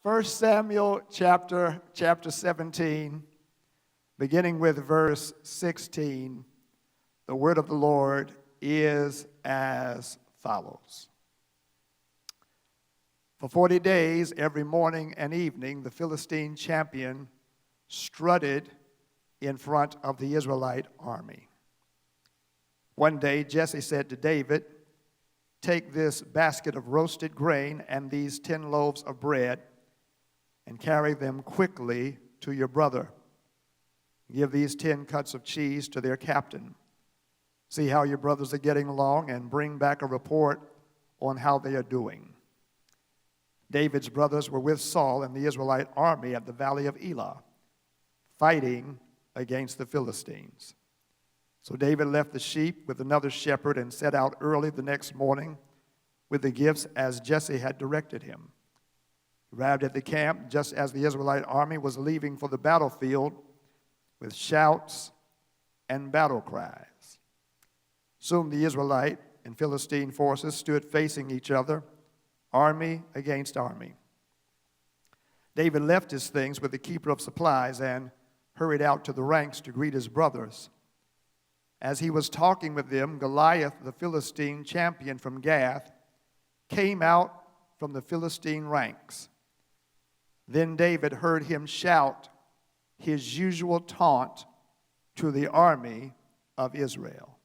First Samuel chapter 17, beginning with verse 16, the word of the Lord is as follows. For 40 days, every morning and evening, the Philistine champion strutted in front of the Israelite army. One day, Jesse said to David, "Take this basket of roasted grain and these 10 loaves of bread and carry them quickly to your brother. Give these 10 cuts of cheese to their captain. See how your brothers are getting along and bring back a report on how they are doing." David's brothers were with Saul and the Israelite army at the valley of Elah, fighting against the Philistines. So David left the sheep with another shepherd and set out early the next morning with the gifts as Jesse had directed him. He arrived at the camp just as the Israelite army was leaving for the battlefield with shouts and battle cries. Soon the Israelite and Philistine forces stood facing each other, army against army. David left his things with the keeper of supplies and hurried out to the ranks to greet his brothers. As he was talking with them, Goliath, the Philistine champion from Gath, came out from the Philistine ranks. Then David heard him shout his usual taunt to the army of Israel.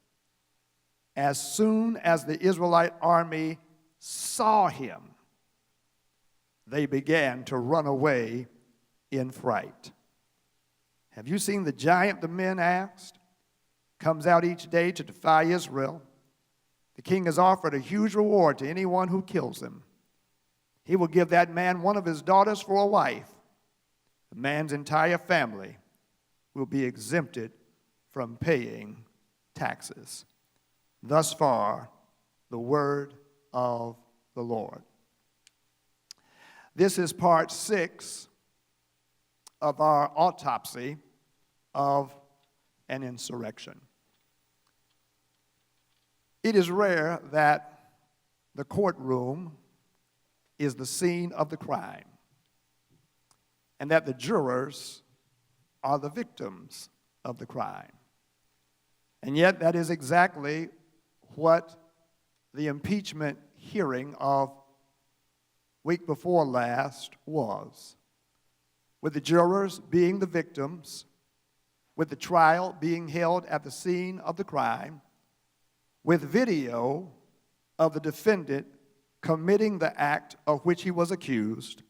As soon as the Israelite army saw him, they began to run away in fright. "Have you seen the giant?" the men asked. "Comes out each day to defy Israel. The king has offered a huge reward to anyone who kills him. He will give that man one of his daughters for a wife. The man's entire family will be exempted from paying taxes." Thus far, the word of the Lord. This is part 6 of our autopsy of an insurrection. It is rare that the courtroom is the scene of the crime and that the jurors are the victims of the crime. And yet that is exactly what the impeachment hearing of week before last was, with the jurors being the victims, with the trial being held at the scene of the crime, with video of the defendant committing the act of which he was accused.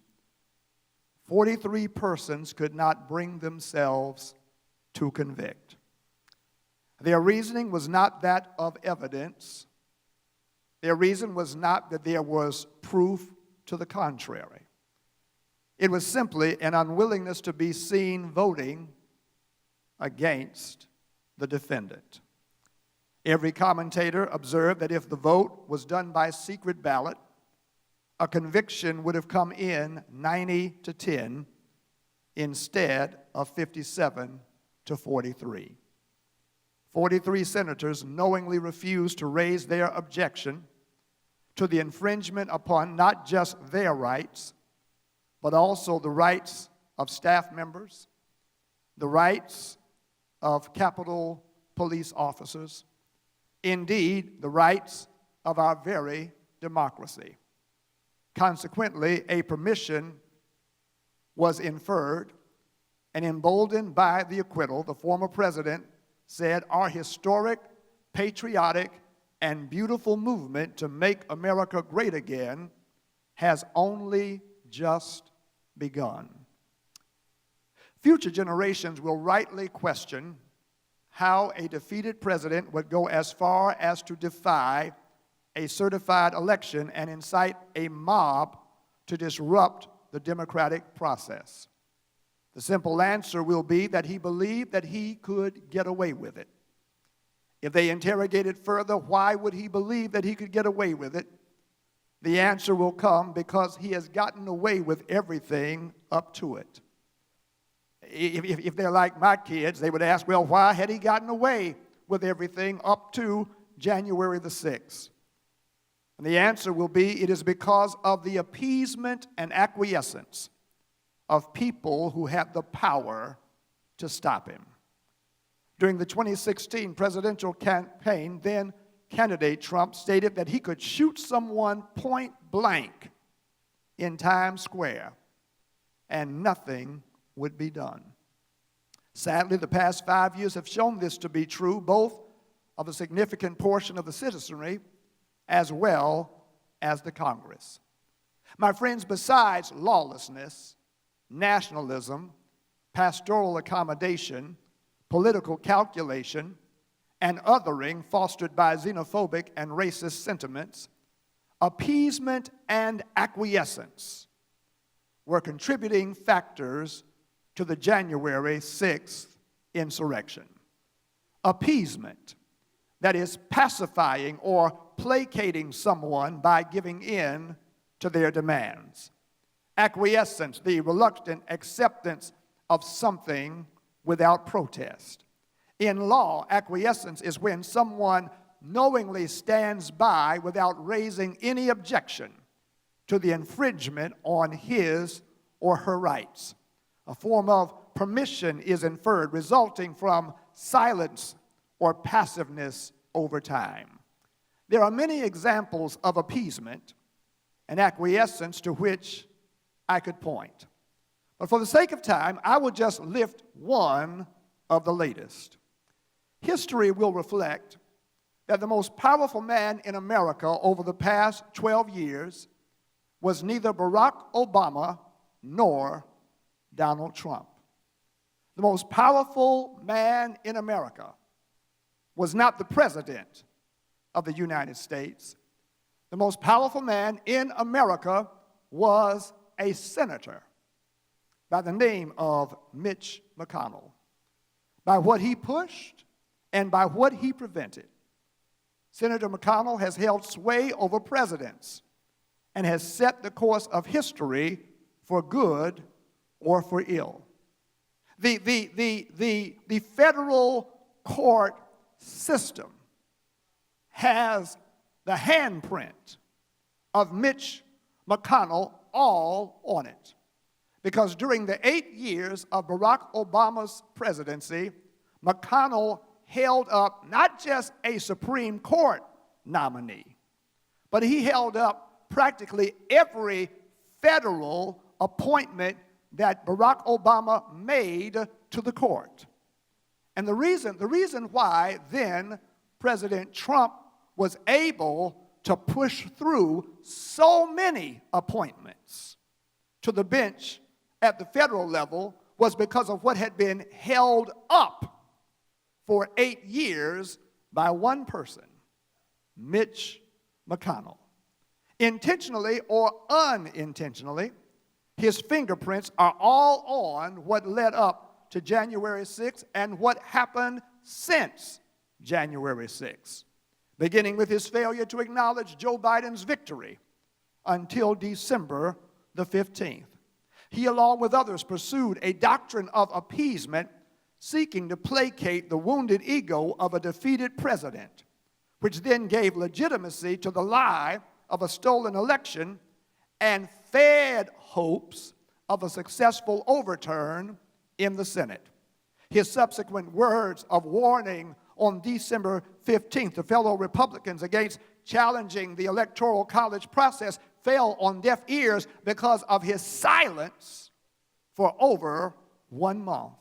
43 persons could not bring themselves to convict. Their reasoning was not that of evidence. Their reason was not that there was proof to the contrary. It was simply an unwillingness to be seen voting against the defendant. Every commentator observed that if the vote was done by secret ballot, a conviction would have come in 90-10 instead of 57-43. 43 senators knowingly refused to raise their objection to the infringement upon not just their rights, but also the rights of staff members, the rights of Capitol Police officers, indeed, the rights of our very democracy. Consequently, a permission was inferred, and emboldened by the acquittal, the former president said, "Our historic, patriotic, and beautiful movement to make America great again has only just begun." Future generations will rightly question how a defeated president would go as far as to defy a certified election and incite a mob to disrupt the democratic process. The simple answer will be that he believed that he could get away with it. If they interrogated further, why would he believe that he could get away with it? The answer will come because he has gotten away with everything up to it. If they're like my kids, they would ask, well, why had he gotten away with everything up to January the 6th? And the answer will be, it is because of the appeasement and acquiescence of people who had the power to stop him. During the 2016 presidential campaign, then candidate Trump stated that he could shoot someone point blank in Times Square and nothing would be done. Sadly, the past 5 years have shown this to be true, both of a significant portion of the citizenry as well as the Congress. My friends, besides lawlessness, nationalism, pastoral accommodation, political calculation, and othering fostered by xenophobic and racist sentiments, appeasement and acquiescence were contributing factors to the January 6th insurrection. Appeasement, that is pacifying or placating someone by giving in to their demands. Acquiescence, the reluctant acceptance of something without protest. In law, acquiescence is when someone knowingly stands by without raising any objection to the infringement on his or her rights. A form of permission is inferred, resulting from silence or passiveness over time. There are many examples of appeasement and acquiescence to which I could point. But for the sake of time, I will just lift one of the latest. History will reflect that the most powerful man in America over the past 12 years was neither Barack Obama nor Donald Trump. The most powerful man in America was not the President of the United States. The most powerful man in America was a senator by the name of Mitch McConnell. By what he pushed and by what he prevented, Senator McConnell has held sway over presidents and has set the course of history for good or for ill. The federal court system has the handprint of Mitch McConnell all on it. Because during the 8 years of Barack Obama's presidency, McConnell held up not just a Supreme Court nominee, but he held up practically every federal appointment that Barack Obama made to the court. And the reason why then President Trump was able to push through so many appointments to the bench at the federal level was because of what had been held up for 8 years by one person, Mitch McConnell. Intentionally or unintentionally, his fingerprints are all on what led up to January 6th and what happened since January 6th, beginning with his failure to acknowledge Joe Biden's victory until December the 15th. He, along with others, pursued a doctrine of appeasement, seeking to placate the wounded ego of a defeated president, which then gave legitimacy to the lie of a stolen election and fed hopes of a successful overturn in the Senate. His subsequent words of warning on December 15th to fellow Republicans against challenging the Electoral College process fell on deaf ears because of his silence for over 1 month.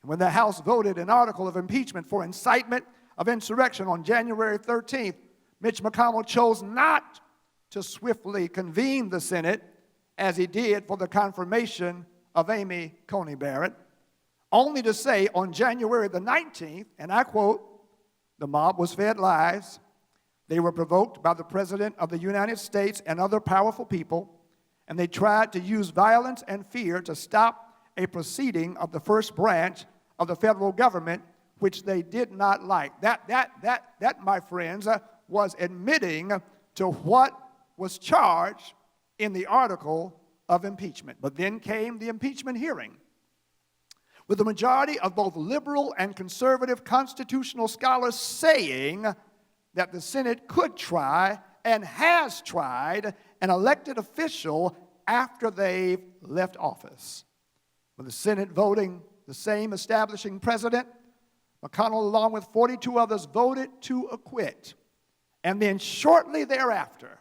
And when the House voted an article of impeachment for incitement of insurrection on January 13th, Mitch McConnell chose not to swiftly convene the Senate as he did for the confirmation of Amy Coney Barrett, only to say on January the 19th, and I quote, "The mob was fed lies. They were provoked by the President of the United States and other powerful people, and they tried to use violence and fear to stop a proceeding of the first branch of the federal government, which they did not like." That, my friends, was admitting to what was charged in the article of impeachment. But then came the impeachment hearing, with the majority of both liberal and conservative constitutional scholars saying that the Senate could try and has tried an elected official after they've left office. With the Senate voting the same establishing president, McConnell, along with 42 others, voted to acquit. And then shortly thereafter,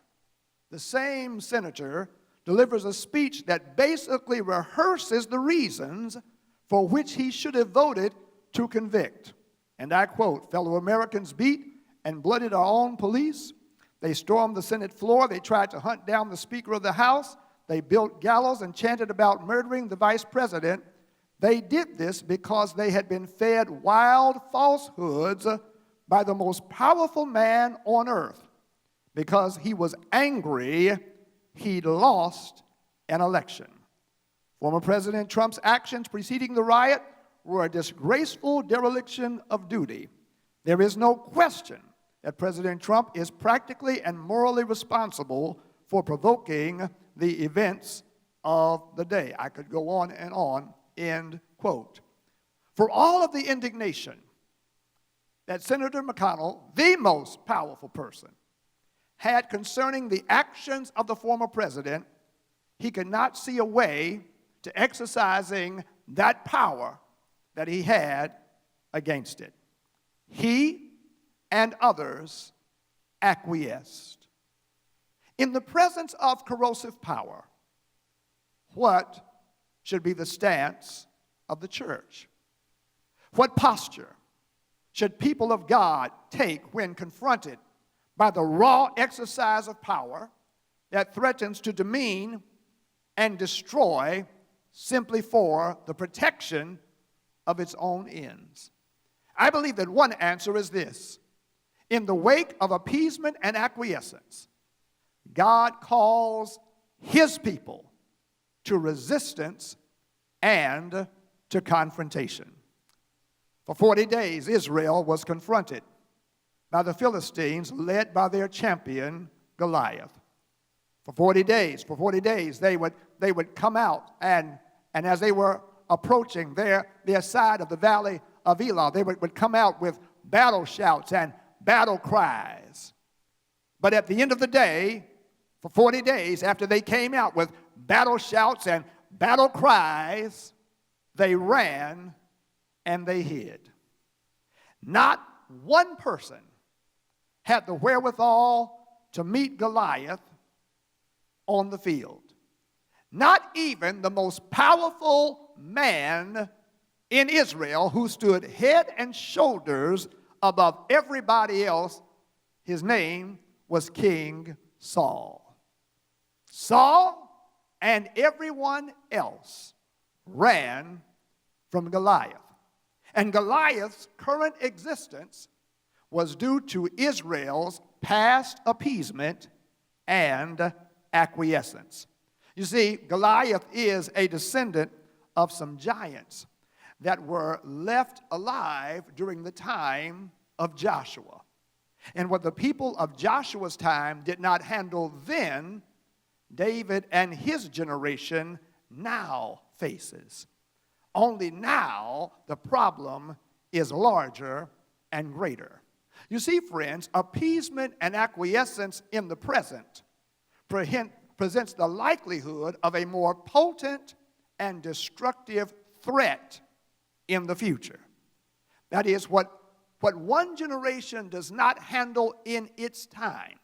the same senator delivers a speech that basically rehearses the reasons for which he should have voted to convict. And I quote, "Fellow Americans beat and blooded our own police. They stormed the Senate floor. They tried to hunt down the Speaker of the House. They built gallows and chanted about murdering the Vice President. They did this because they had been fed wild falsehoods by the most powerful man on earth. Because he was angry, he'd lost an election." Former President Trump's actions preceding the riot were a disgraceful dereliction of duty. There is no question that President Trump is practically and morally responsible for provoking the events of the day. I could go on and on, end quote. For all of the indignation that Senator McConnell, the most powerful person, had concerning the actions of the former president, he could not see a way to exercising that power that he had against it. He and others acquiesced. In the presence of corrosive power, what should be the stance of the church? What posture should people of God take when confronted by the raw exercise of power that threatens to demean and destroy simply for the protection of its own ends? I believe that one answer is this: in the wake of appeasement and acquiescence, God calls his people to resistance and to confrontation. For 40 days, Israel was confronted by the Philistines led by their champion, Goliath. For 40 days, they would come out, and as they were approaching their side of the valley of Elah, they would come out with battle shouts and battle cries. But at the end of the day, for 40 days, after they came out with battle shouts and battle cries, they ran and they hid. Not one person had the wherewithal to meet Goliath on the field. Not even the most powerful man in Israel, who stood head and shoulders above everybody else. His name was King Saul. Saul and everyone else ran from Goliath. And Goliath's current existence was due to Israel's past appeasement and acquiescence. You see, Goliath is a descendant of some giants that were left alive during the time of Joshua. And what the people of Joshua's time did not handle then, David and his generation now faces. Only now the problem is larger and greater. You see, friends, appeasement and acquiescence in the present presents the likelihood of a more potent and destructive threat in the future. That is, what one generation does not handle in its time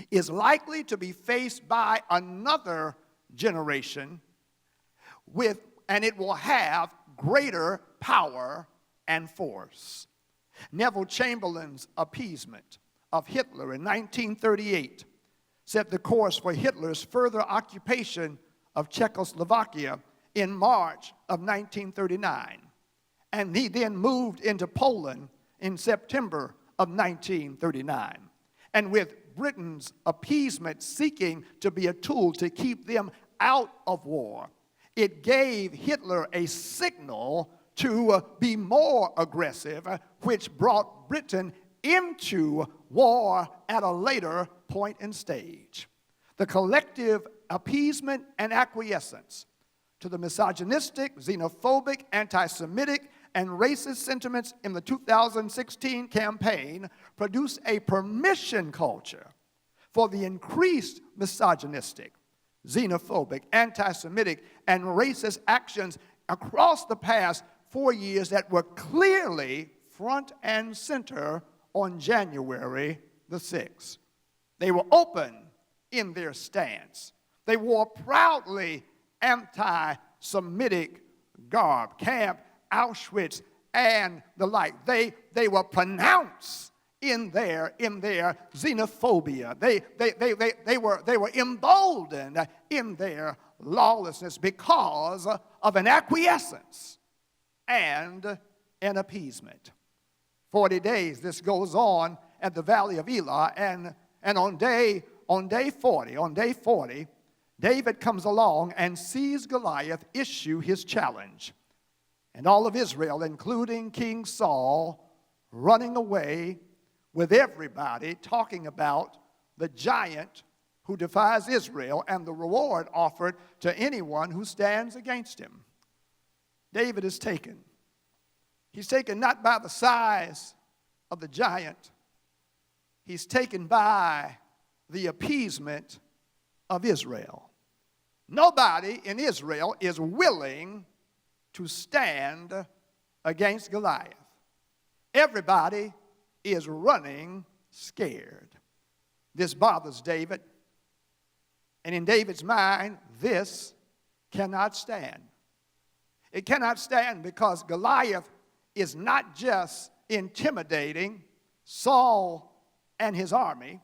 is likely to be faced by another generation and it will have greater power and force. Neville Chamberlain's appeasement of Hitler in 1938 set the course for Hitler's further occupation of Czechoslovakia in March of 1939. And he then moved into Poland in September of 1939. And with Britain's appeasement seeking to be a tool to keep them out of war, it gave Hitler a signal to be more aggressive, which brought Britain into war at a later point and stage. The collective appeasement and acquiescence to the misogynistic, xenophobic, anti-Semitic, and racist sentiments in the 2016 campaign produced a permission culture for the increased misogynistic, xenophobic, anti-Semitic, and racist actions across the past 4 years that were clearly front and center on January the 6th. They were open in their stance. They wore proudly anti-Semitic garb, Camp Auschwitz and the like. They were pronounced in their xenophobia. They were emboldened in their lawlessness because of an acquiescence and an appeasement. 40 days this goes on at the Valley of Elah, and on day 40, David comes along and sees Goliath issue his challenge. And all of Israel, including King Saul, running away with everybody talking about the giant who defies Israel and the reward offered to anyone who stands against him. David is taken. He's taken not by the size of the giant. He's taken by the appeasement of Israel. Nobody in Israel is willing to stand against Goliath. Everybody is running scared. This bothers David. And in David's mind, this cannot stand. It cannot stand because Goliath is not just intimidating Saul and his army,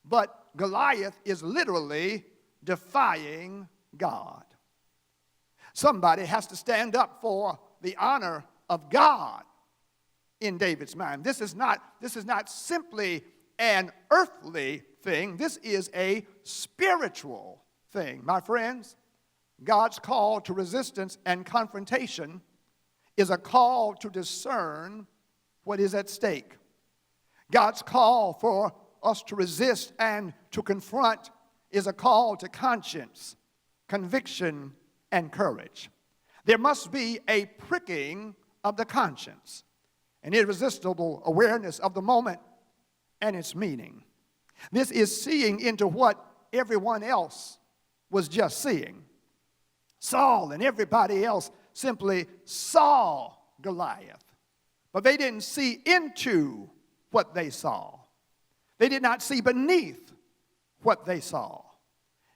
but Goliath is literally defying God. Somebody has to stand up for the honor of God in David's mind. This is not simply an earthly thing. This is a spiritual thing. My friends, God's call to resistance and confrontation is a call to discern what is at stake. God's call for us to resist and to confront is a call to conscience, conviction, and courage. There must be a pricking of the conscience, an irresistible awareness of the moment and its meaning. This is seeing into what everyone else was just seeing. Saul and everybody else simply saw Goliath, but they didn't see into what they saw. They did not see beneath what they saw.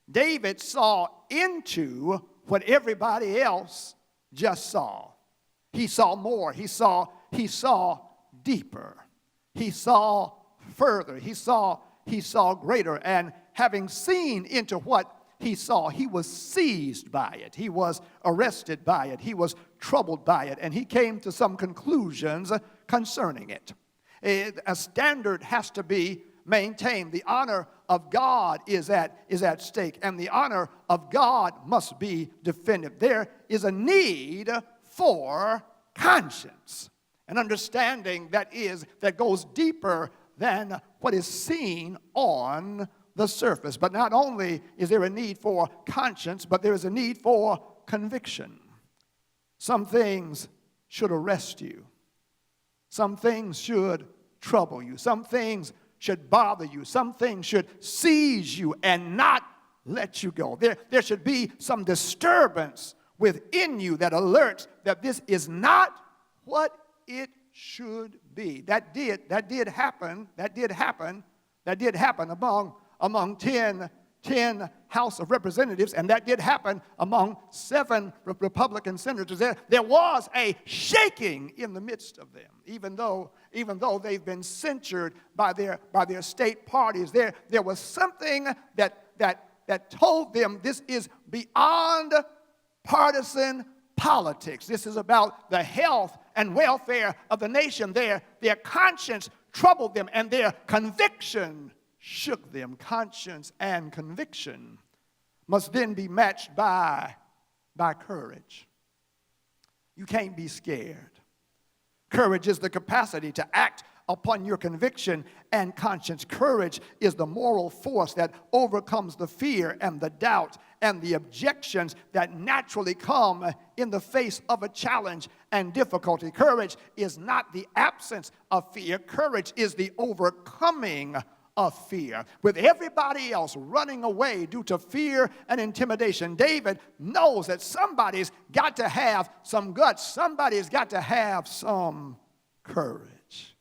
David saw into what everybody else just saw. He saw more. He saw deeper. He saw further. He saw greater. And having seen into what he saw, he was seized by it. He was arrested by it. He was troubled by it. And he came to some conclusions concerning it. A standard has to be maintained. The honor of God is at stake, and the honor of God must be defended. There is a need for conscience, an understanding that goes deeper than what is seen on the surface. But not only is there a need for conscience, but there is a need for conviction. Some things should arrest you. Some things should trouble you. Some things should bother you. Some things should seize you and not let you go. There should be some disturbance within you that alerts that this is not what it should be. That did happen among 10 House of Representatives, and that did happen among 7 Republican senators. There was a shaking in the midst of them, even though they've been censured by their state parties. There was something that told them this is beyond partisan politics. This is about the health and welfare of the nation. Their conscience troubled them, and their conviction shook them. Conscience and conviction must then be matched by courage. You can't be scared. Courage is the capacity to act upon your conviction and conscience. Courage is the moral force that overcomes the fear and the doubt and the objections that naturally come in the face of a challenge and difficulty. Courage is not the absence of fear. Courage is the overcoming of fear. With everybody else running away due to fear and intimidation, David knows that somebody's got to have some guts. Somebody's got to have some courage.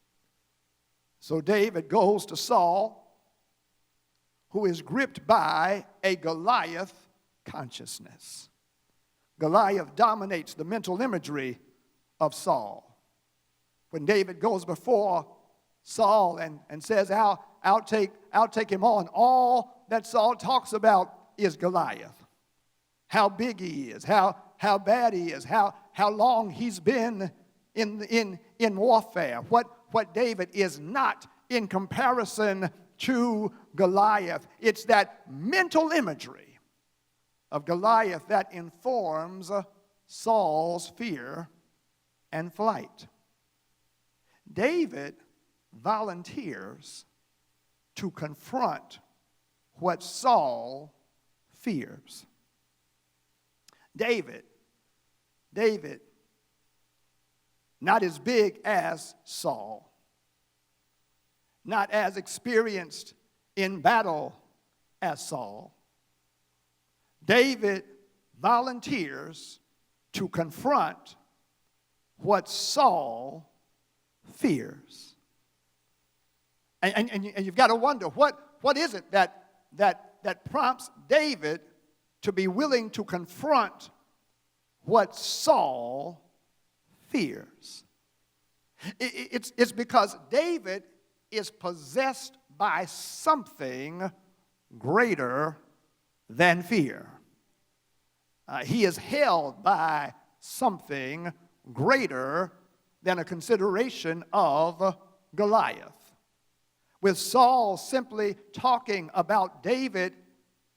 So David goes to Saul, who is gripped by a Goliath consciousness. Goliath dominates the mental imagery of Saul. When David goes before Saul and says, I'll take him on, all that Saul talks about is Goliath. How big he is, how bad he is, how long he's been in warfare. What David is not in comparison to Goliath. It's that mental imagery of Goliath that informs Saul's fear and flight. David volunteers to confront what Saul fears. David, not as big as Saul, not as experienced in battle as Saul, David volunteers to confront what Saul fears. And you've got to wonder, what is it that prompts David to be willing to confront what Saul fears? It's because David is possessed by something greater than fear. He is held by something greater than a consideration of Goliath. With Saul simply talking about David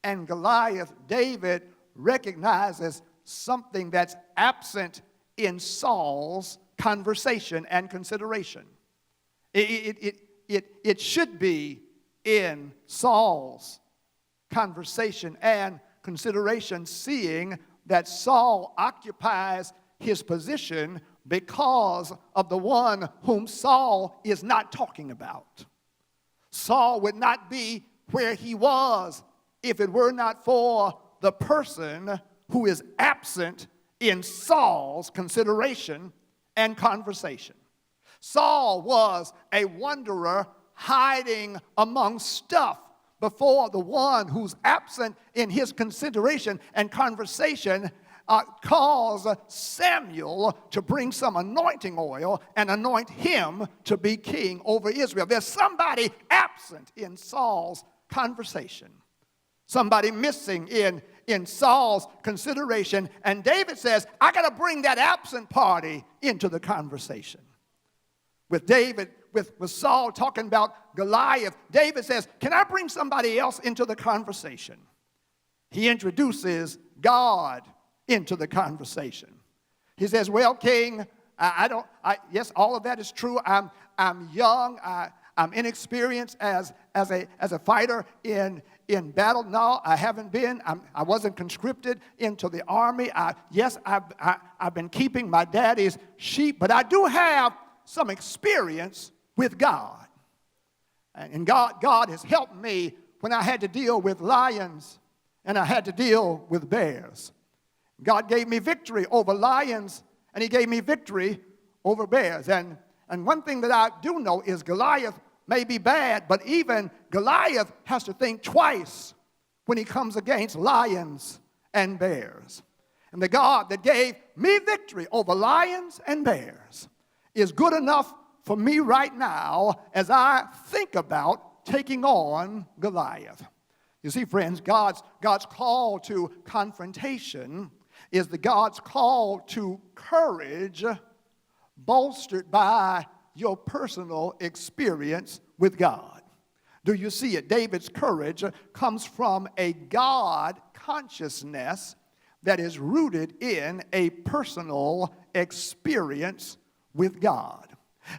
and Goliath, David recognizes something that's absent in Saul's conversation and consideration. It should be in Saul's conversation and consideration, seeing that Saul occupies his position because of the one whom Saul is not talking about. Saul would not be where he was if it were not for the person who is absent in Saul's consideration and conversation. Saul was a wanderer hiding among stuff before the one who's absent in his consideration and conversation caused Samuel to bring some anointing oil and anoint him to be king over Israel. There's somebody absent in Saul's conversation, somebody missing in Saul's consideration, and David says, I got to bring that absent party into the conversation. With Saul talking about Goliath, David says, can I bring somebody else into the conversation? He introduces God into the conversation. He says, well, King, yes, all of that is true. I'm young. I'm inexperienced as a fighter in battle. No, I haven't been. I wasn't conscripted into the army. I've been keeping my daddy's sheep, but I do have some experience with God. And God has helped me when I had to deal with lions and I had to deal with bears. God gave me victory over lions, and he gave me victory over bears. And one thing that I do know is Goliath may be bad, but even Goliath has to think twice when he comes against lions and bears. And the God that gave me victory over lions and bears is good enough for me right now as I think about taking on Goliath. You see, friends, God's call to confrontation is the God's call to courage bolstered by your personal experience with God. Do you see it? David's courage comes from a God consciousness that is rooted in a personal experience with God.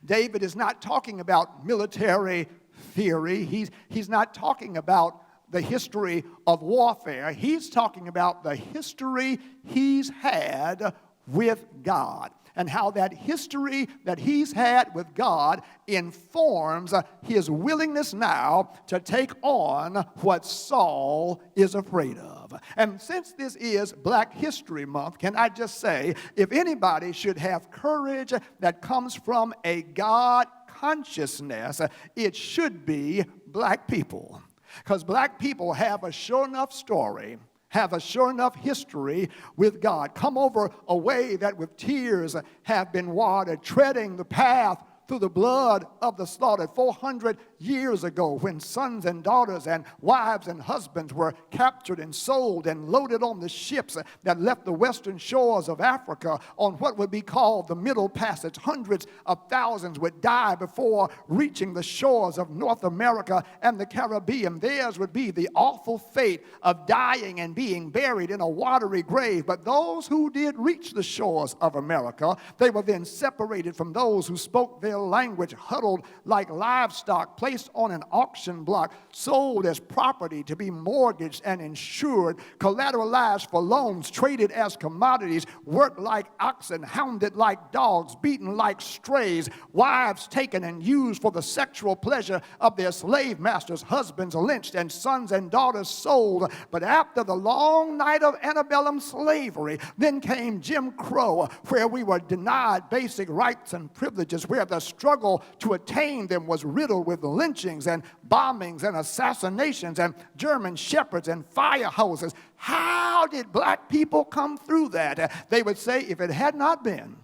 David is not talking about military theory. He's not talking about the history of warfare. He's talking about the history he's had with God. and how that history that he's had with God informs his willingness now to take on what Saul is afraid of. And since this is Black History Month, can I just say, if anybody should have courage that comes from a God consciousness, it should be black people. Because black people have a sure enough story, have a sure enough history with God. Come over a way that with tears have been watered, treading the path through the blood of the slaughtered 400 years ago, when sons and daughters and wives and husbands were captured and sold and loaded on the ships that left the western shores of Africa on what would be called the Middle Passage. Hundreds of thousands would die before reaching the shores of North America and the Caribbean. Theirs would be the awful fate of dying and being buried in a watery grave. But those who did reach the shores of America, they were then separated from those who spoke their language, huddled like livestock, placed on an auction block, sold as property to be mortgaged and insured, collateralized for loans, traded as commodities, worked like oxen, hounded like dogs, beaten like strays, wives taken and used for the sexual pleasure of their slave masters, husbands lynched, and sons and daughters sold. But after the long night of antebellum slavery, then came Jim Crow, where we were denied basic rights and privileges, where the struggle to attain them was riddled with lynchings and bombings and assassinations and German shepherds and fire hoses. How did black people come through that? They would say, if it had not been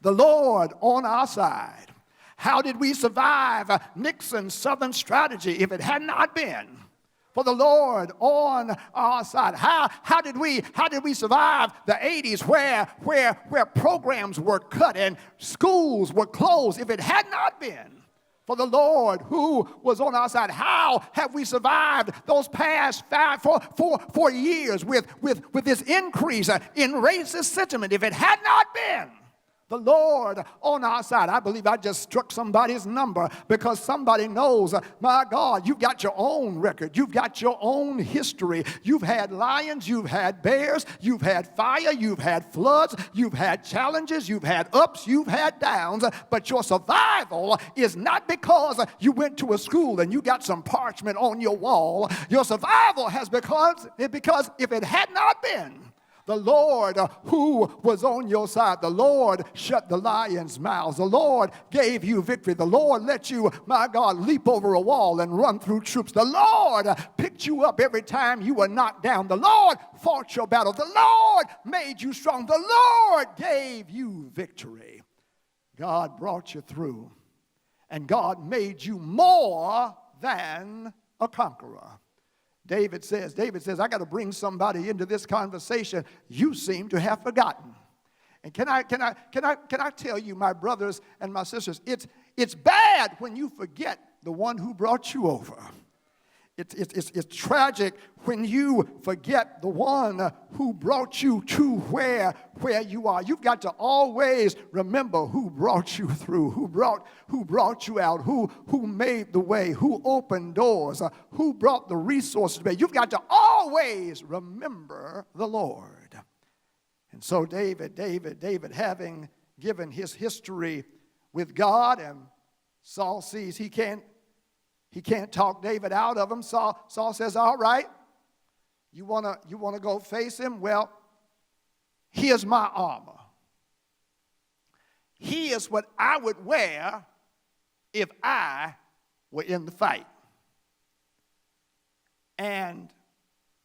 the Lord on our side. How did we survive Nixon's Southern strategy if it had not been for the Lord on our side? How did we survive the 80s where programs were cut and schools were closed if it had not been for the Lord who was on our side? How have we survived those past 4 years with this increase in racist sentiment if it had not been the Lord on our side? I believe I just struck somebody's number, because somebody knows, my God, you've got your own record. You've got your own history. You've had lions, you've had bears, you've had fire, you've had floods, you've had challenges, you've had ups, you've had downs. But your survival is not because you went to a school and you got some parchment on your wall. Your survival has because if it had not been the Lord who was on your side, the Lord shut the lions' mouths. The Lord gave you victory. The Lord let you, my God, leap over a wall and run through troops. The Lord picked you up every time you were knocked down. The Lord fought your battle. The Lord made you strong. The Lord gave you victory. God brought you through, and God made you more than a conqueror. David says, I got to bring somebody into this conversation you seem to have forgotten. And can I tell you, my brothers and my sisters, it's bad when you forget the one who brought you over. It's tragic when you forget the one who brought you to where you are. You've got to always remember who brought you through, who brought you out, who made the way, who opened doors, who brought the resources to bear. You've got to always remember the Lord. And so David, having given his history with God, and Saul sees he can't talk David out of him. Saul says, all right, you wanna go face him? Well, here's my armor. Here's what I would wear if I were in the fight. And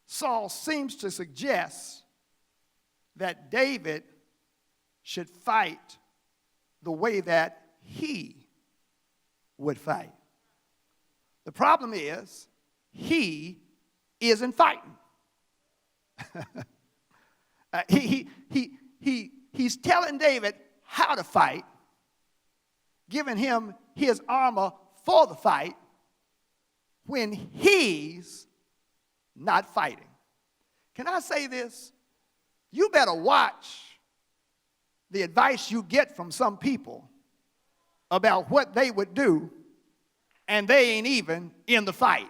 Saul seems to suggest that David should fight the way that he would fight. The problem is, he isn't fighting. He's telling David how to fight, giving him his armor for the fight, when he's not fighting. Can I say this? You better watch the advice you get from some people about what they would do, and they ain't even in the fight.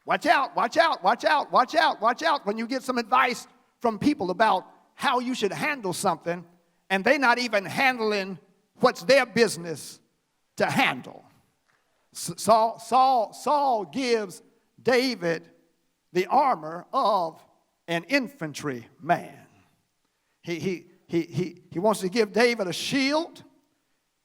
Watch out, watch out, watch out, watch out, watch out when you get some advice from people about how you should handle something, and they're not even handling what's their business to handle. Saul gives David the armor of an infantry man. He wants to give David a shield.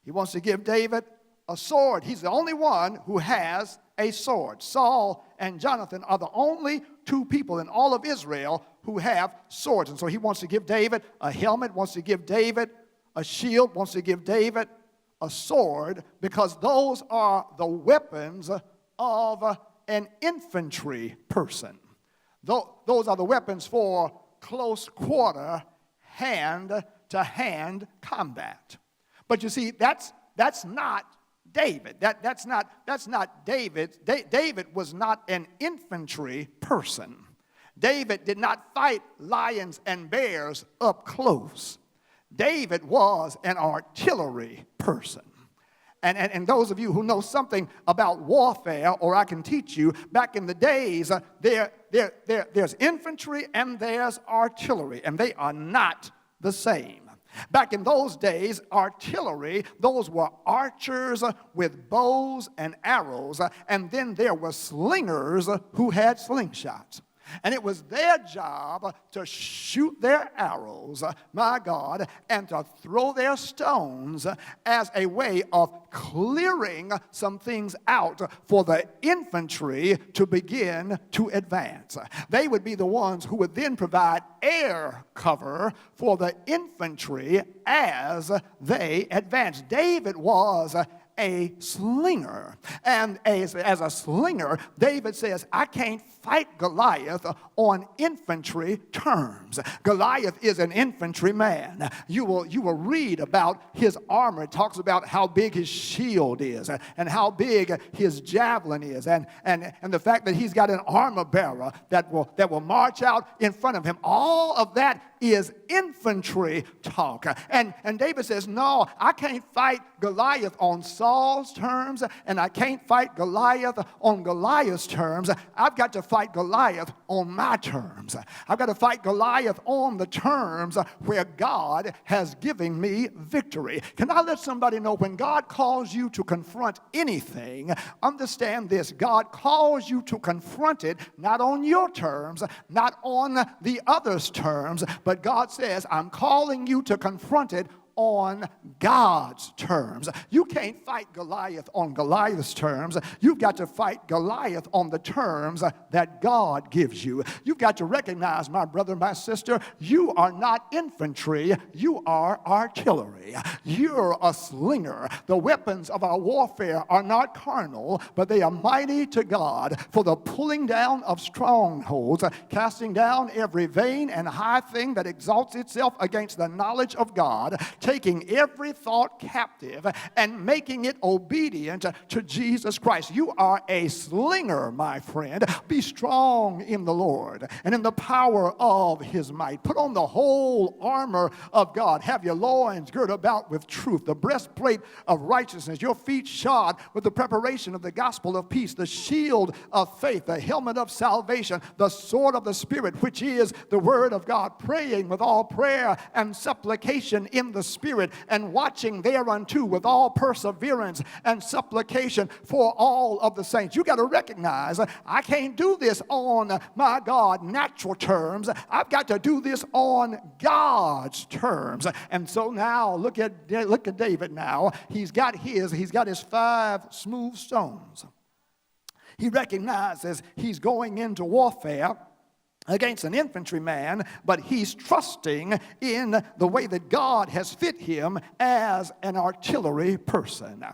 He wants to give David a sword. He's the only one who has a sword. Saul and Jonathan are the only two people in all of Israel who have swords. And so he wants to give David a helmet, wants to give David a shield, wants to give David a sword, because those are the weapons of an infantry person. Those are the weapons for close quarter, hand-to-hand combat. But you see, that's not David. That's not David. David was not an infantry person. David did not fight lions and bears up close. David was an artillery person. And those of you who know something about warfare, or I can teach you, back in the days, there's infantry and there's artillery, and they are not the same. Back in those days, artillery, those were archers with bows and arrows, and then there were slingers who had slingshots. And it was their job to shoot their arrows, my God, and to throw their stones as a way of clearing some things out for the infantry to begin to advance. They would be the ones who would then provide air cover for the infantry as they advanced. David was a slinger. And as a slinger, David says, I can't fight Goliath on infantry terms. Goliath is an infantry man. You will read about his armor. It talks about how big his shield is and how big his javelin is, and the fact that he's got an armor bearer that will march out in front of him. All of that is infantry talk. And David says, no, I can't fight Goliath on Saul's terms, and I can't fight Goliath on Goliath's terms. I've got to fight Goliath on my terms. I've got to fight Goliath on the terms where God has given me victory. Can I let somebody know, when God calls you to confront anything, understand this: God calls you to confront it not on your terms, not on the other's terms, but God says, I'm calling you to confront it on God's terms. You can't fight Goliath on Goliath's terms. You've got to fight Goliath on the terms that God gives you. You've got to recognize, my brother, my sister, you are not infantry, you are artillery. You're a slinger. The weapons of our warfare are not carnal, but they are mighty to God for the pulling down of strongholds, casting down every vain and high thing that exalts itself against the knowledge of God, taking every thought captive and making it obedient to Jesus Christ. You are a slinger, my friend. Be strong in the Lord and in the power of his might. Put on the whole armor of God. Have your loins girt about with truth, the breastplate of righteousness, your feet shod with the preparation of the gospel of peace, the shield of faith, the helmet of salvation, the sword of the Spirit, which is the word of God, praying with all prayer and supplication in the Spirit, and watching thereunto with all perseverance and supplication for all of the saints. You got to recognize, I can't do this on, my God, natural terms. I've got to do this on God's terms. And so now look at David now. He's got his 5 smooth stones. He recognizes he's going into warfare against an infantryman, but he's trusting in the way that God has fit him as an artillery person.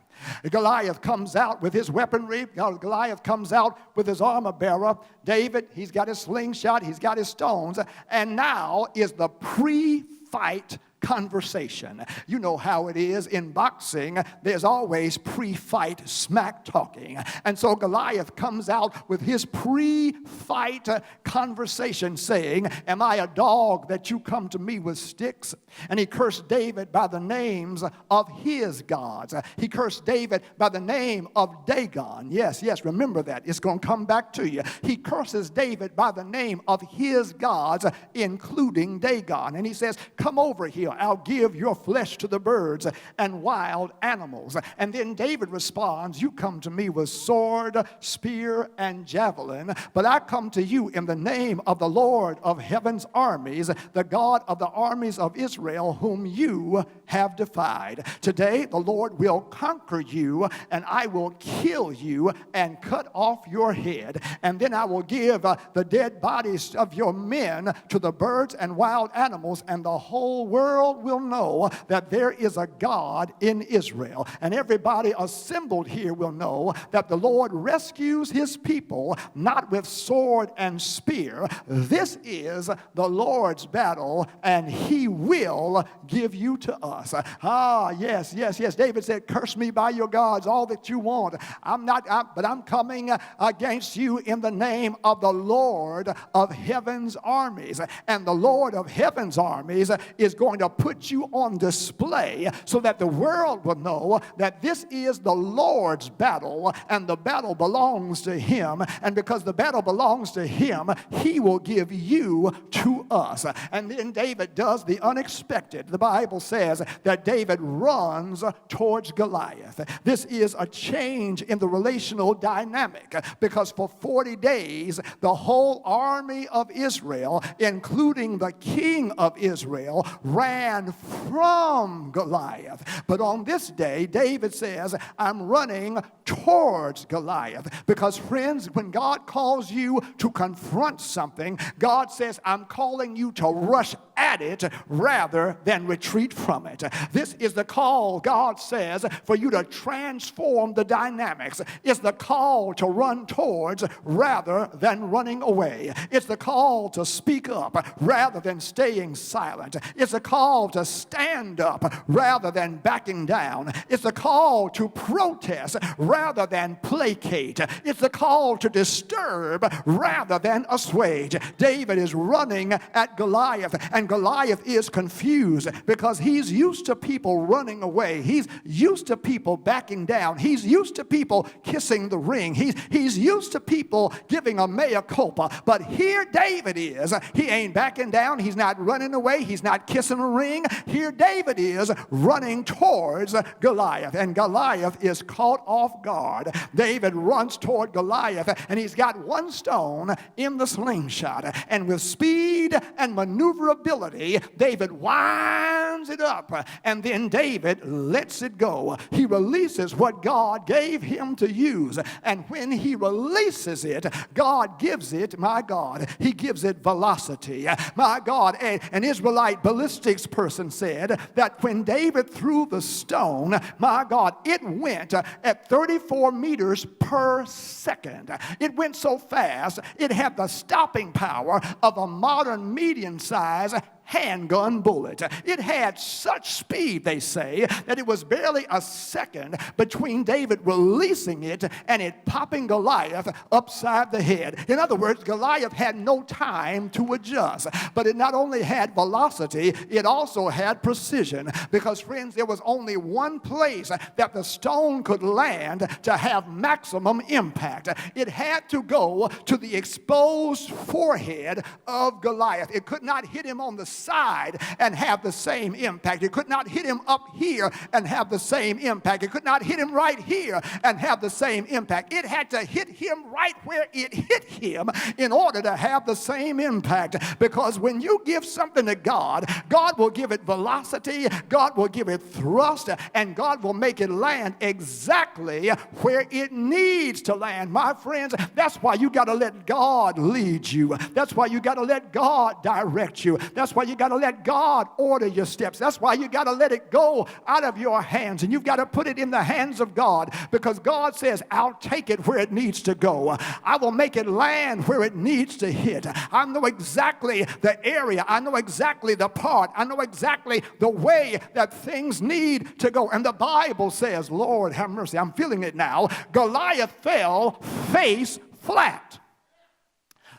Goliath comes out with his weaponry. Goliath comes out with his armor bearer. David, he's got his slingshot, he's got his stones, and now is the pre-fight conversation. You know how it is in boxing. There's always pre-fight smack talking. And so Goliath comes out with his pre-fight conversation saying, am I a dog that you come to me with sticks? And he cursed David by the names of his gods. He cursed David by the name of Dagon. Yes, remember that. It's going to come back to you. He curses David by the name of his gods, including Dagon. And he says, come over here. Israel, I'll give your flesh to the birds and wild animals. And then David responds, you come to me with sword, spear, and javelin, but I come to you in the name of the Lord of heaven's armies, the God of the armies of Israel, whom you have defied. Today the Lord will conquer you, and I will kill you and cut off your head. And then I will give the dead bodies of your men to the birds and wild animals, and the whole world will know that there is a God in Israel. And everybody assembled here will know that the Lord rescues his people not with sword and spear. This is the Lord's battle, and he will give you to us. Yes. David said, curse me by your gods, all that you want. But I'm coming against you in the name of the Lord of heaven's armies. And the Lord of heaven's armies is going to put you on display so that the world will know that this is the Lord's battle, and the battle belongs to him. And because the battle belongs to him, he will give you to us. And then David does the unexpected. The Bible says that David runs towards Goliath. This is a change in the relational dynamic, because for 40 days the whole army of Israel, including the king of Israel, ran from Goliath. But on this day, David says, I'm running towards Goliath. Because friends, when God calls you to confront something, God says, I'm calling you to rush at it rather than retreat from it. This is the call, God says, for you to transform the dynamics. It's the call to run towards rather than running away. It's the call to speak up rather than staying silent. It's a call to stand up rather than backing down. It's a call to protest rather than placate. It's a call to disturb rather than assuage. David is running at Goliath, and Goliath is confused because he's used to people running away. He's used to people backing down. He's used to people kissing the ring. He's used to people giving a mea culpa. But here David is. He ain't backing down. He's not running away. He's not kissing a ring. Here David is running towards Goliath, and Goliath is caught off guard. David runs toward Goliath, and he's got one stone in the slingshot, and with speed and maneuverability, David winds it up, and then David lets it go. He releases what God gave him to use, and when he releases it, God gives it, my God, he gives it velocity. My God, an Israelite ballistics person said that when David threw the stone, my God, it went at 34 meters per second. It went so fast, it had the stopping power of a modern medium-sized handgun bullet. It had such speed, they say, that it was barely a second between David releasing it and it popping Goliath upside the head. In other words, Goliath had no time to adjust. But it not only had velocity, it also had precision. Because, friends, there was only one place that the stone could land to have maximum impact. It had to go to the exposed forehead of Goliath. It could not hit him on the side and have the same impact. It could not hit him up here and have the same impact. It could not hit him right here and have the same impact. It had to hit him right where it hit him in order to have the same impact. Because when you give something to God, God will give it velocity, God will give it thrust, and God will make it land exactly where it needs to land. My friends, that's why you got to let God lead you. That's why you got to let God direct you. That's why you got to let God order your steps. That's why you got to let it go out of your hands, and you've got to put it in the hands of God, because God says, I'll take it where it needs to go. I will make it land where it needs to hit. I know exactly the area. I know exactly the part. I know exactly the way that things need to go. And the Bible says, Lord have mercy, I'm feeling it now. Goliath fell face flat.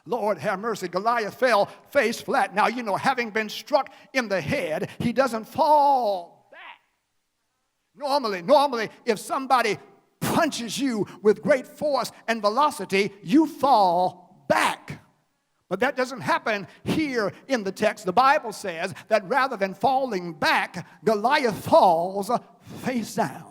Lord have mercy. Goliath fell face flat. Now, you know, having been struck in the head, he doesn't fall back. Normally, if somebody punches you with great force and velocity, you fall back. But that doesn't happen here in the text. The Bible says that rather than falling back, Goliath falls face down.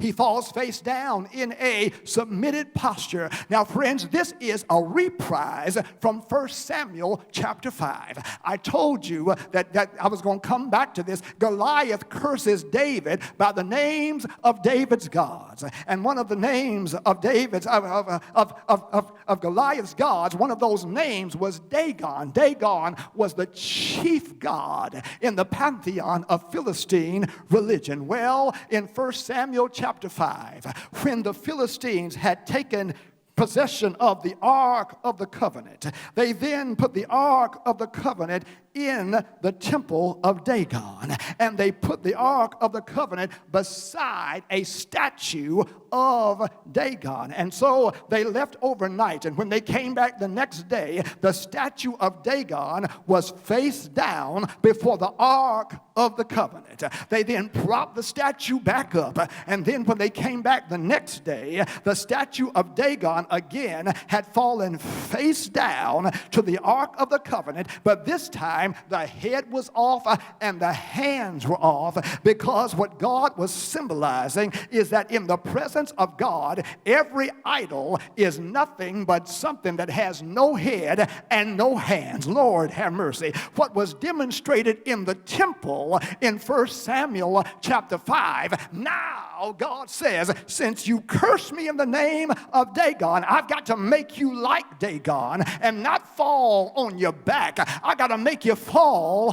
He falls face down in a submitted posture. Now, friends, this is a reprise from 1 Samuel chapter 5. I told you that I was going to come back to this. Goliath curses David by the names of David's gods. And one of the names of David's, of Goliath's gods, one of those names was Dagon. Dagon was the chief god in the pantheon of Philistine religion. Well, in 1 Samuel chapter 5, when the Philistines had taken possession of the Ark of the Covenant, they then put the Ark of the Covenant in the temple of Dagon, and they put the Ark of the Covenant beside a statue of Dagon. And so they left overnight, and when they came back the next day, the statue of Dagon was face down before the Ark of the Covenant. They then propped the statue back up, and then when they came back the next day, the statue of Dagon again had fallen face down to the Ark of the Covenant, but this time the head was off and the hands were off, because what God was symbolizing is that in the presence of God, every idol is nothing but something that has no head and no hands. Lord have mercy. What was demonstrated in the temple in 1 Samuel chapter 5, now God says, since you curse me in the name of Dagon, I've got to make you like Dagon and not fall on your back. I got to make you fall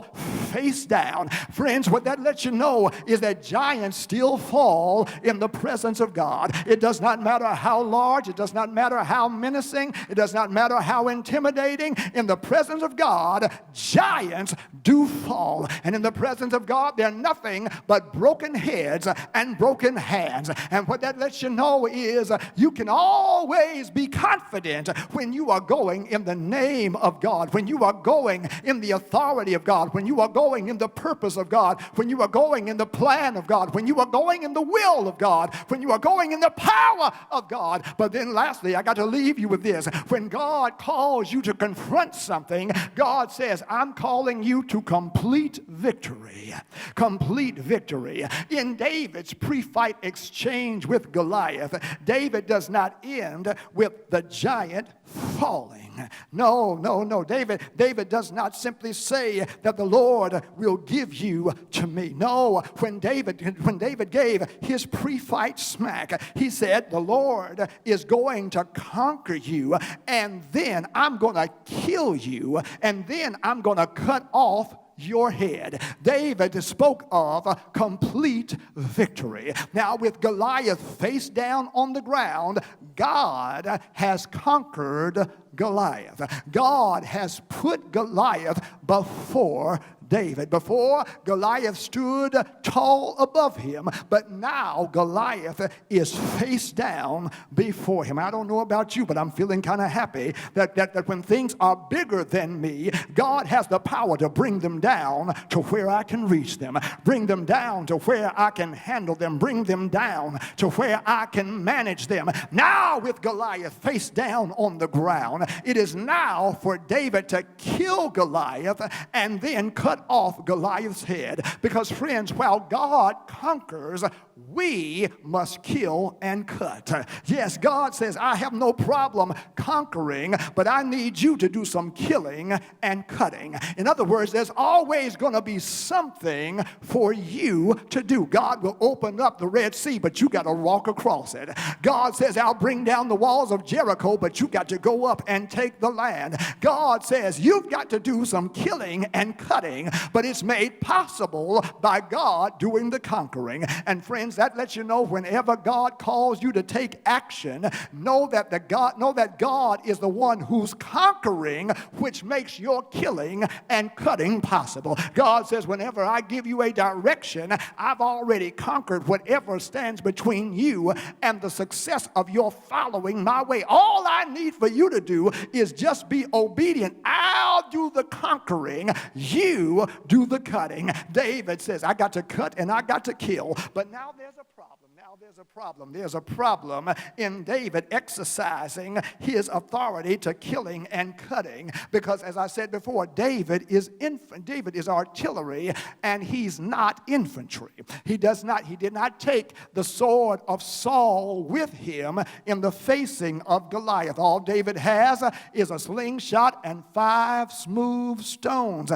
face down. Friends, what that lets you know is that giants still fall in the presence of God. It does not matter how large, it does not matter how menacing, it does not matter how intimidating. In the presence of God, giants do fall. And in the presence of God, they're nothing but broken heads and broken hands. And what that lets you know is you can always be confident when you are going in the name of God, when you are going in the authority of God, when you are going in the purpose of God, when you are going in the plan of God, when you are going in the will of God, when you are going in the power of God. But then lastly, I got to leave you with this. When God calls you to confront something, God says, I'm calling you to complete victory. Complete victory. In David's pre-fight exchange with Goliath, David does not end with the giant falling. No. David does not simply say that the Lord will give you to me. No, when David gave his pre-fight smack, he said, the Lord is going to conquer you, and then I'm going to kill you, and then I'm going to cut off your head. David spoke of complete victory. Now, with Goliath face down on the ground, God has conquered Goliath. God has put Goliath before David. Before, Goliath stood tall above him, but now Goliath is face down before him. I don't know about you, but I'm feeling kind of happy that when things are bigger than me, God has the power to bring them down to where I can reach them, bring them down to where I can handle them, bring them down to where I can manage them. Now, with Goliath face down on the ground, it is now for David to kill Goliath and then cut off Goliath's head. Because, friends, while God conquers, we must kill and cut. Yes, God says, I have no problem conquering, but I need you to do some killing and cutting. In other words, there's always going to be something for you to do. God will open up the Red Sea, but you got to walk across it. God says, I'll bring down the walls of Jericho, but you got to go up and take the land. God says, you've got to do some killing and cutting, but it's made possible by God doing the conquering. And friends, that lets you know whenever God calls you to take action, know that God is the one who's conquering, which makes your killing and cutting possible. God says, whenever I give you a direction, I've already conquered whatever stands between you and the success of your following my way. All I need for you to do is just be obedient. I'll do the conquering. You do the cutting. David says, I got to cut and I got to kill. But now there's a problem. Now there's a problem. There's a problem in David exercising his authority to killing and cutting, because as I said before, David is artillery, and he's not infantry. He did not take the sword of Saul with him in the facing of Goliath. All David has is a slingshot and 5 smooth stones.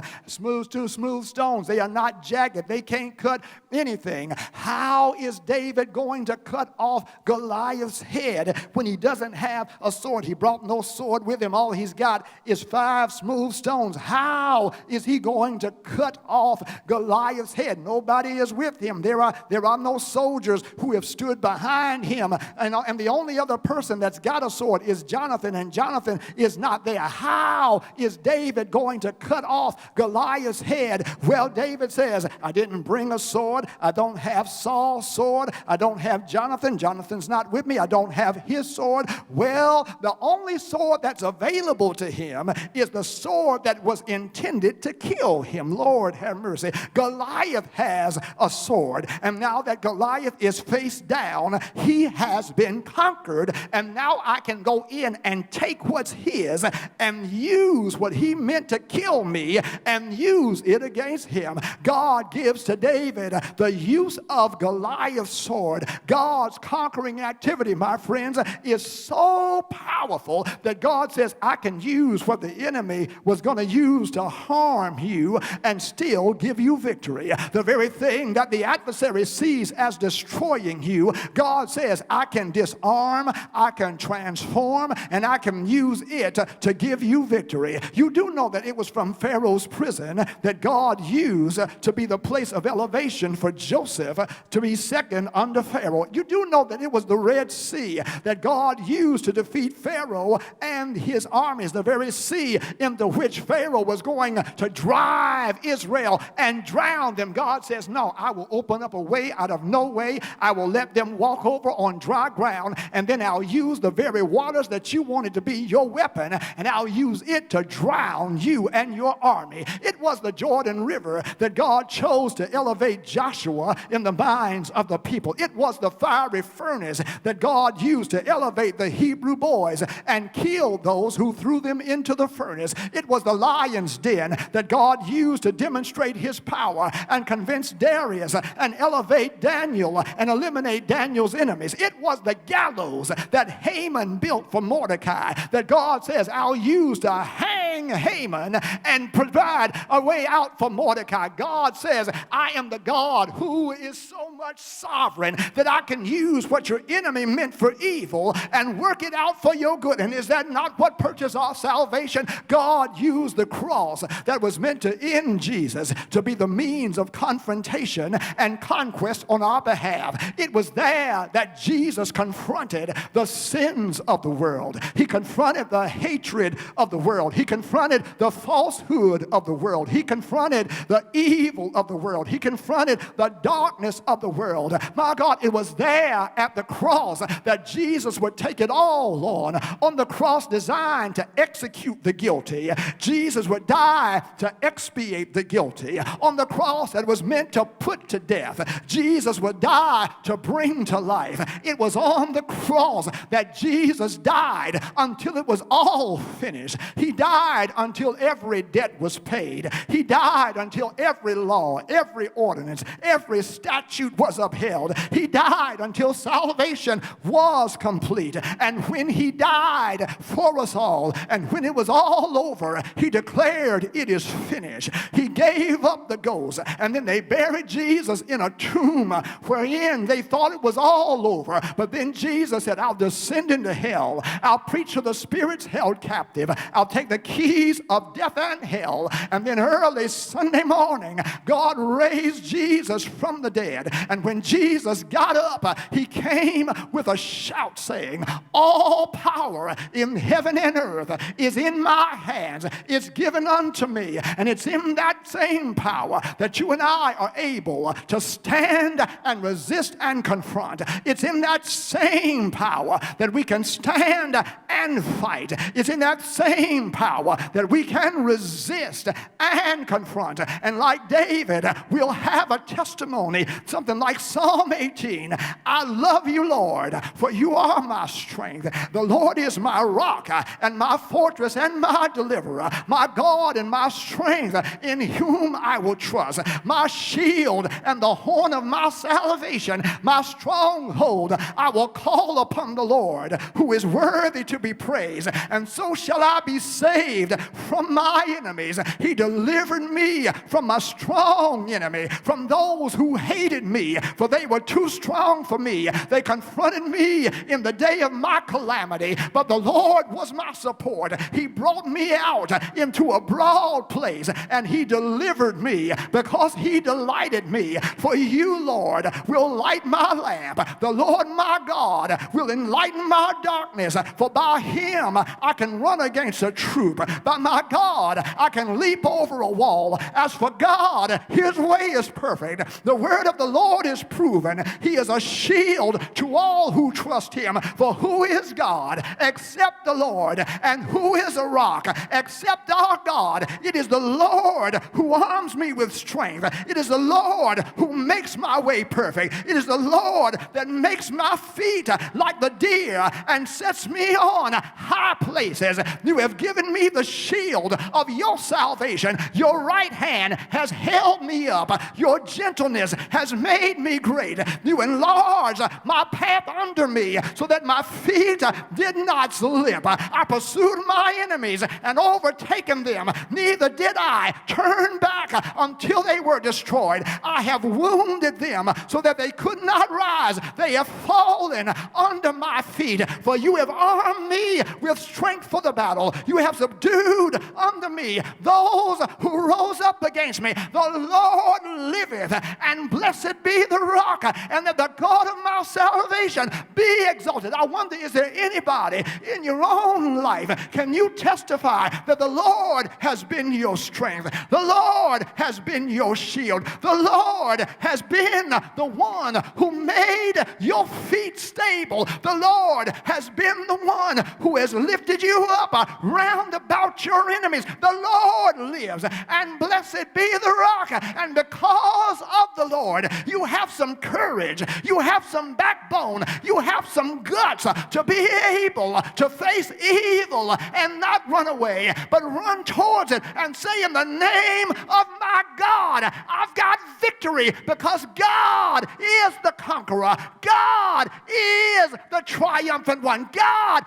Two smooth stones. They are not jagged. They can't cut anything. How is David going to cut off Goliath's head when he doesn't have a sword? He brought no sword with him. All he's got is 5 smooth stones. How is he going to cut off Goliath's head? Nobody is with him. There are no soldiers who have stood behind him. And the only other person that's got a sword is Jonathan, and Jonathan is not there. How is David going to cut off Goliath's head? Well, David says, I didn't bring a sword. I don't have Saul's sword. I don't have Jonathan. Jonathan's not with me. I don't have his sword. Well, the only sword that's available to him is the sword that was intended to kill him. Lord have mercy. Goliath has a sword, and now that Goliath is face down, he has been conquered, and now I can go in and take what's his and use what he meant to kill me and use it against him. God gives to David the use of Goliath's sword. God's conquering activity, my friends, is so powerful that God says, I can use what the enemy was going to use to harm you and still give you victory. The very thing that the adversary sees as destroying you, God says, I can disarm, I can transform, and I can use it to give you victory. You do know that it was from Pharaoh's prison that God used to be the place of elevation for Joseph to be second under Pharaoh. You do know that it was the Red Sea that God used to defeat Pharaoh and his armies, the very sea into which Pharaoh was going to drive Israel and drown them. God says, no, I will open up a way out of no way. I will let them walk over on dry ground, and then I'll use the very waters that you wanted to be your weapon, and I'll use it to drown you and your army. It was the Jordan River that God chose to elevate Joshua in the minds of the people. It was the fiery furnace that God used to elevate the Hebrew boys and kill those who threw them into the furnace. It was the lion's den that God used to demonstrate his power and convince Darius and elevate Daniel and eliminate Daniel's enemies. It was the gallows that Haman built for Mordecai that God says, I'll use to hang Haman and provide a way out for Mordecai. God says, I am the God who is so much sovereign that I can use what your enemy meant for evil and work it out for your good. And is that not what purchased our salvation? God used the cross that was meant to end Jesus to be the means of confrontation and conquest on our behalf. It was there that Jesus confronted the sins of the world. He confronted the hatred of the world. He confronted the falsehood of the world. He confronted the evil of the world. He confronted the darkness of the world. My God, it was there at the cross that Jesus would take it all on the cross designed to execute the guilty. Jesus would die to expiate the guilty. On the cross that was meant to put to death, Jesus would die to bring to life. It was on the cross that Jesus died until it was all finished. He died until every debt was paid. He died until every law, every ordinance, every statute was upheld. He died until salvation was complete. And when he died for us all, and when it was all over, he declared, it is finished. He gave up the ghost, and then they buried Jesus in a tomb wherein they thought it was all over. But then Jesus said, I'll descend into hell. I'll preach to the spirits held captive. I'll take the keys of death and hell. And then early Sunday morning, God raised Jesus from the dead. And when Jesus got up, he came with a shout saying, all power in heaven and earth is in my hands. It's given unto me. And it's in that same power that you and I are able to stand and resist and confront. It's in that same power that we can stand and fight. It's in that same power power that we can resist and confront. And like David, we'll have a testimony, something like Psalm 18. I love you, Lord, for you are my strength. The Lord is my rock and my fortress and my deliverer, my God and my strength, in whom I will trust, my shield and the horn of my salvation, my stronghold. I will call upon the Lord, who is worthy to be praised, and so shall I be saved from my enemies. He delivered me from a strong enemy, from those who hated me, for they were too strong for me. They confronted me in the day of my calamity, but the Lord was my support. He brought me out into a broad place, and he delivered me because he delighted me. For you, Lord, will light my lamp. The Lord my God will enlighten my darkness, for by him I can run against a troop. By my God, I can leap over a wall. As for God, his way is perfect. The word of the Lord is proven. He is a shield to all who trust him. For who is God except the Lord? And who is a rock except our God? It is the Lord who arms me with strength. It is the Lord who makes my way perfect. It is the Lord that makes my feet like the deer and sets me on high places. You have given me the shield of your salvation. Your right hand has held me up. Your gentleness has made me great. You enlarged my path under me so that my feet did not slip. I pursued my enemies and overtaken them. Neither did I turn back until they were destroyed. I have wounded them so that they could not rise. They have fallen under my feet. For you have armed me with strength for the battle. You have subdued under me those who rose up against me. The Lord liveth, and blessed be the rock, and that the God of my salvation be exalted. I wonder, is there anybody in your own life, can you testify that the Lord has been your strength? The Lord has been your shield. The Lord has been the one who made your feet stable. The Lord has been the one who has lifted you up round about your enemies. The Lord lives, and blessed be the rock. And because of the Lord, you have some courage, you have some backbone, you have some guts to be able to face evil and not run away, but run towards it and say, in the name of my God, I've got victory, because God is the conqueror. God is the triumphant one. God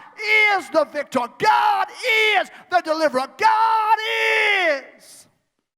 is the victor. God is the deliverer. God is